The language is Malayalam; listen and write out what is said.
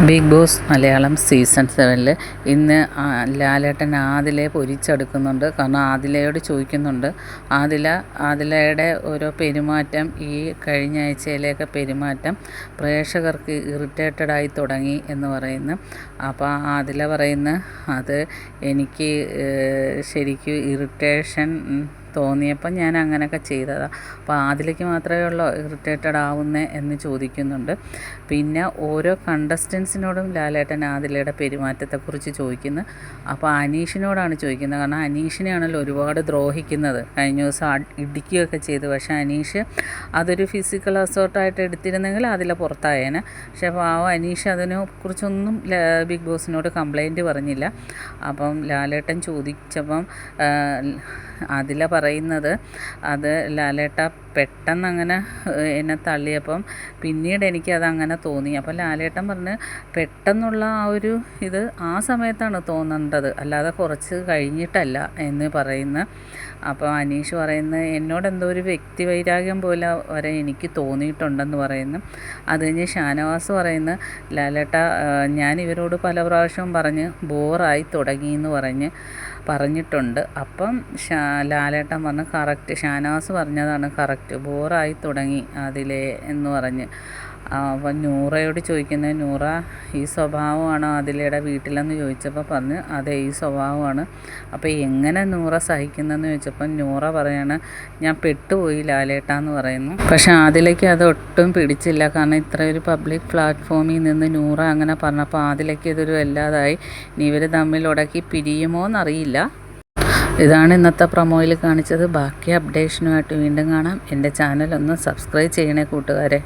ബിഗ് ബോസ് മലയാളം സീസൺ 7 ഇന്ന് ലാലേട്ടൻ ആദിലയെ പൊരിച്ചെടുക്കുന്നുണ്ട്. കാരണം ആദിലയോട് ചോദിക്കുന്നുണ്ട്. ആദിലയുടെ ഓരോ പെരുമാറ്റം, ഈ കഴിഞ്ഞ ആഴ്ചയിലെയൊക്കെ പെരുമാറ്റം പ്രേക്ഷകർക്ക് ഇറിറ്റേറ്റഡായി തുടങ്ങി എന്ന് പറയുന്നു. അപ്പോൾ ആദില പറയുന്നു, അത് എനിക്ക് ശരിക്കും ഇറിറ്റേഷൻ തോന്നിയപ്പോൾ ഞാൻ അങ്ങനെയൊക്കെ ചെയ്തതാണ്. അപ്പോൾ ആദിലയ്ക്ക് മാത്രമേ ഉള്ളൂ ഇറിറ്റേറ്റഡ് ആവുന്നത് എന്ന് ചോദിക്കുന്നുണ്ട്. പിന്നെ ഓരോ കണ്ടസ്റ്റൻസിനോടും ലാലേട്ടൻ ആദിലയുടെ പെരുമാറ്റത്തെക്കുറിച്ച് ചോദിക്കുന്നു. അപ്പോൾ അനീഷിനോടാണ് ചോദിക്കുന്നത്. കാരണം അനീഷിനെയാണല്ലോ ഒരുപാട് ദ്രോഹിക്കുന്നത്. കഴിഞ്ഞ ദിവസം ഇടിക്കുകയൊക്കെ ചെയ്തു. പക്ഷേ അനീഷ് അതൊരു ഫിസിക്കൽ അസോർട്ടായിട്ട് എടുത്തിരുന്നെങ്കിൽ ആദില പുറത്തായേനെ. പക്ഷേ പാവം അനീഷ് അതിനെക്കുറിച്ചൊന്നും ബിഗ് ബോസിനോട് കംപ്ലൈൻറ്റ് പറഞ്ഞില്ല. അപ്പം ലാലേട്ടൻ ചോദിച്ചപ്പം ആദില പറയുന്നത്, അത് ലാലേട്ട പെട്ടെന്നങ്ങനെ എന്നെ തള്ളിയപ്പം പിന്നീട് എനിക്കതങ്ങനെ തോന്നി. അപ്പോൾ ലാലേട്ടൻ പറഞ്ഞ്, പെട്ടെന്നുള്ള ആ ഒരു ഇത് ആ സമയത്താണ് തോന്നേണ്ടത്, അല്ലാതെ കുറച്ച് കഴിഞ്ഞിട്ടല്ല എന്ന് പറയുന്നു. അപ്പോൾ അനീഷ് പറയുന്നത്, എന്നോട് എന്തോ ഒരു വ്യക്തി വൈരാഗ്യം പോലെ വരെ എനിക്ക് തോന്നിയിട്ടുണ്ടെന്ന് പറയുന്നു. അത് കഴിഞ്ഞ് ഷാനവാസ് പറയുന്നു, ലാലേട്ട ഞാൻ ഇവരോട് പല പ്രാവശ്യവും പറഞ്ഞ് ബോറായി തുടങ്ങിയെന്ന് പറഞ്ഞിട്ടുണ്ട്. അപ്പം ലാലേട്ടൻ പറഞ്ഞ്, കറക്റ്റ്, ഷാനവാസ് പറഞ്ഞതാണ് കറക്റ്റ്, ബോറായി തുടങ്ങി അതിലേ എന്ന് പറഞ്ഞ്. അപ്പം നൂറയോട് ചോദിക്കുന്നത്, നൂറ ഈ സ്വഭാവമാണോ ആദിലയുടെ വീട്ടിലെന്ന് ചോദിച്ചപ്പോൾ പറഞ്ഞ്, അതെ ഈ സ്വഭാവമാണ്. അപ്പോൾ എങ്ങനെ നൂറ സഹിക്കുന്നതെന്ന് ചോദിച്ചപ്പോൾ നൂറ പറയാണ്, ഞാൻ പെട്ടുപോയി ലാലേട്ടാന്ന് പറയുന്നു. പക്ഷേ ആദിലയ്ക്ക് അത് ഒട്ടും പിടിച്ചില്ല. കാരണം ഇത്രയൊരു പബ്ലിക് പ്ലാറ്റ്ഫോമിൽ നിന്ന് നൂറ അങ്ങനെ പറഞ്ഞപ്പോൾ ആദിലയ്ക്ക് ഇതൊരു വല്ലാതായി. ഇനി ഇവർ തമ്മിൽ ഉടക്കി പിരിയുമോ എന്നറിയില്ല. ഇതാണ് ഇന്നത്തെ പ്രൊമോയിൽ കാണിച്ചത്. ബാക്കി അപ്ഡേഷനുമായിട്ട് വീണ്ടും കാണാം. എൻ്റെ ചാനൽ ഒന്ന് സബ്സ്ക്രൈബ് ചെയ്യണേ കൂട്ടുകാരെ.